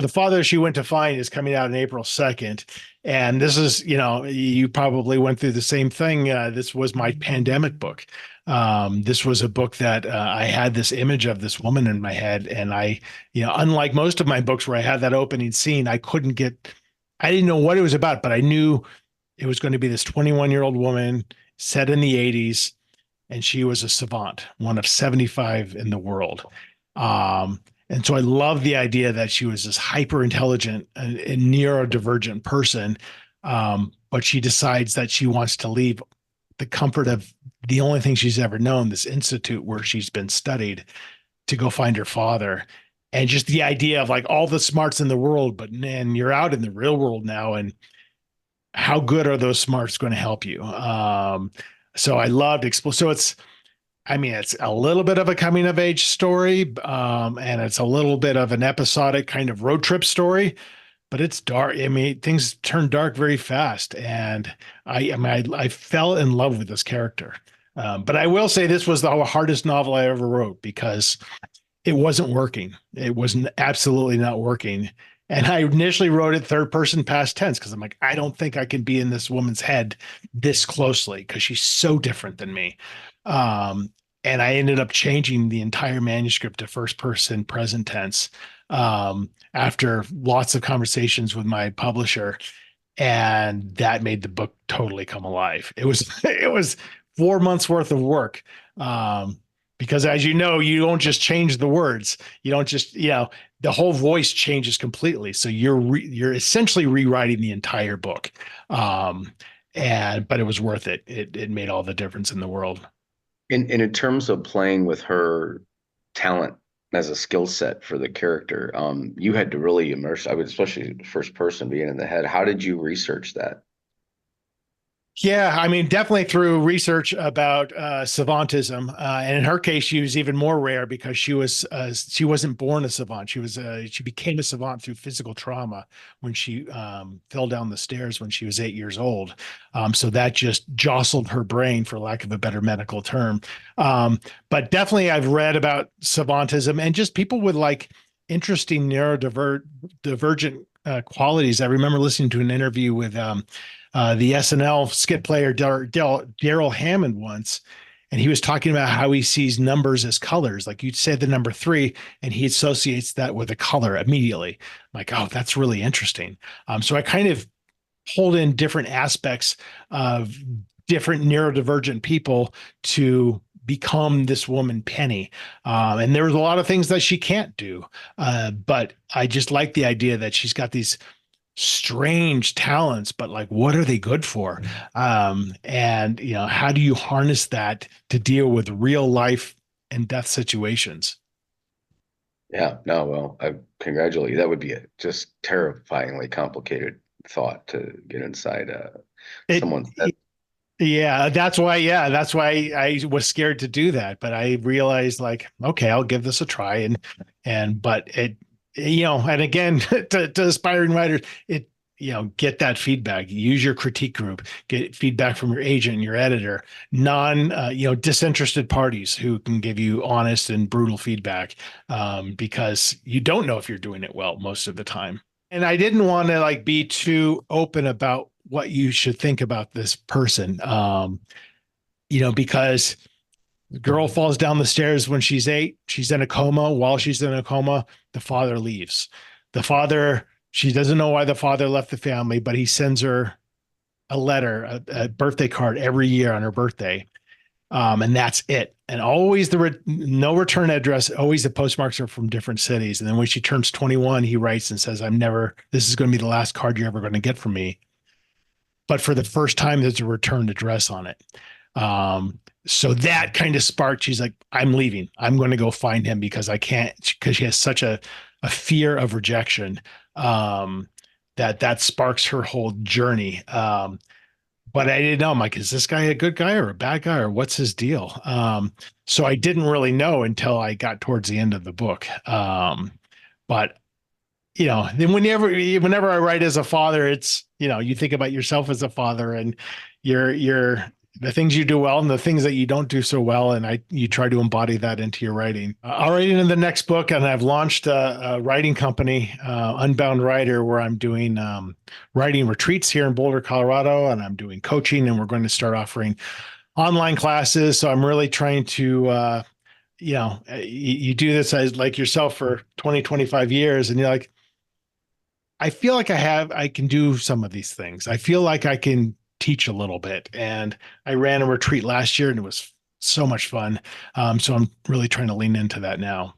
The Father She Went to Find is coming out on April 2nd. And this is, you probably went through the same thing. This was my pandemic book. This was a book that I had this image of this woman in my head. And unlike most of my books where I had that opening scene, I didn't know what it was about, but I knew it was going to be this 21-year-old woman set in the 80s, and she was a savant, one of 75 in the world. And so I love the idea that she was this hyper intelligent and neurodivergent person. But she decides that she wants to leave the comfort of the only thing she's ever known, this institute where she's been studied, to go find her father. And just the idea of like all the smarts in the world, but man, you're out in the real world now. And how good are those smarts going to help you? So I loved Explore. So it's a little bit of a coming of age story, and it's a little bit of an episodic kind of road trip story, but it's dark. Things turn dark very fast, and I fell in love with this character. But I will say this was the hardest novel I ever wrote because it wasn't working. It was absolutely not working. And I initially wrote it third person past tense because I'm like, I don't think I can be in this woman's head this closely because she's so different than me. And I ended up changing the entire manuscript to first person present tense after lots of conversations with my publisher. And that made the book totally come alive. It was 4 months worth of work. Because as you know, you don't just change the words. You don't just, the whole voice changes completely. So you're essentially rewriting the entire book. But it was worth it. It made all the difference in the world. In terms of playing with her talent as a skill set for the character, you had to really immerse, I would, especially the first person being in the head. How did you research that? Yeah, definitely through research about savantism, and in her case, she was even more rare because she wasn't born a savant. She became a savant through physical trauma when she fell down the stairs when she was 8 years old. So that just jostled her brain, for lack of a better medical term. But definitely, I've read about savantism and just people with like interesting neurodivergent qualities. I remember listening to an interview with the SNL skit player Daryl Hammond once, and he was talking about how he sees numbers as colors. Like you'd say the number 3, and he associates that with a color immediately. I'm like, oh, that's really interesting. So I kind of pulled in different aspects of different neurodivergent people to become this woman Penny. And there was a lot of things that she can't do. But I just like the idea that she's got these strange talents, but like, what are they good for? And how do you harness that to deal with real life and death situations? Yeah, no, well, I congratulate you. That would be a just terrifyingly complicated thought to get inside It, someone's head. yeah, that's why I was scared to do that. But I realized like, okay, I'll give this a try. But and again, to aspiring writers, get that feedback, use your critique group, get feedback from your agent and your editor, disinterested parties who can give you honest and brutal feedback, because you don't know if you're doing it well most of the time. And I didn't want to like be too open about what you should think about this person. Because the girl falls down the stairs when she's 8. She's in a coma. While she's in a coma, the father leaves. She doesn't know why the father left the family, but he sends her a letter, a birthday card every year on her birthday. And that's it. And always no return address. Always the postmarks are from different cities. And then when she turns 21, he writes and says, this is going to be the last card you're ever going to get from me. But for the first time, there's a return address on it. So that kind of sparked, she's like, I'm leaving. I'm going to go find him because I can't, because she has such a fear of rejection, that sparks her whole journey. But I didn't know. I'm like, is this guy a good guy or a bad guy or what's his deal? So I didn't really know until I got towards the end of the book. But then whenever I write as a father, it's, you think about yourself as a father and you're the things you do well and the things that you don't do so well, and you try to embody that into your writing. I'll write into the next book, and I've launched a writing company, Unbound Writer, where I'm doing writing retreats here in Boulder, Colorado, and I'm doing coaching, and we're going to start offering online classes. So I'm really trying to you do this as like yourself for 20, 25 years, and you're like, I feel like I can do some of these things. I feel like I can teach a little bit. And I ran a retreat last year and it was so much fun. So I'm really trying to lean into that now.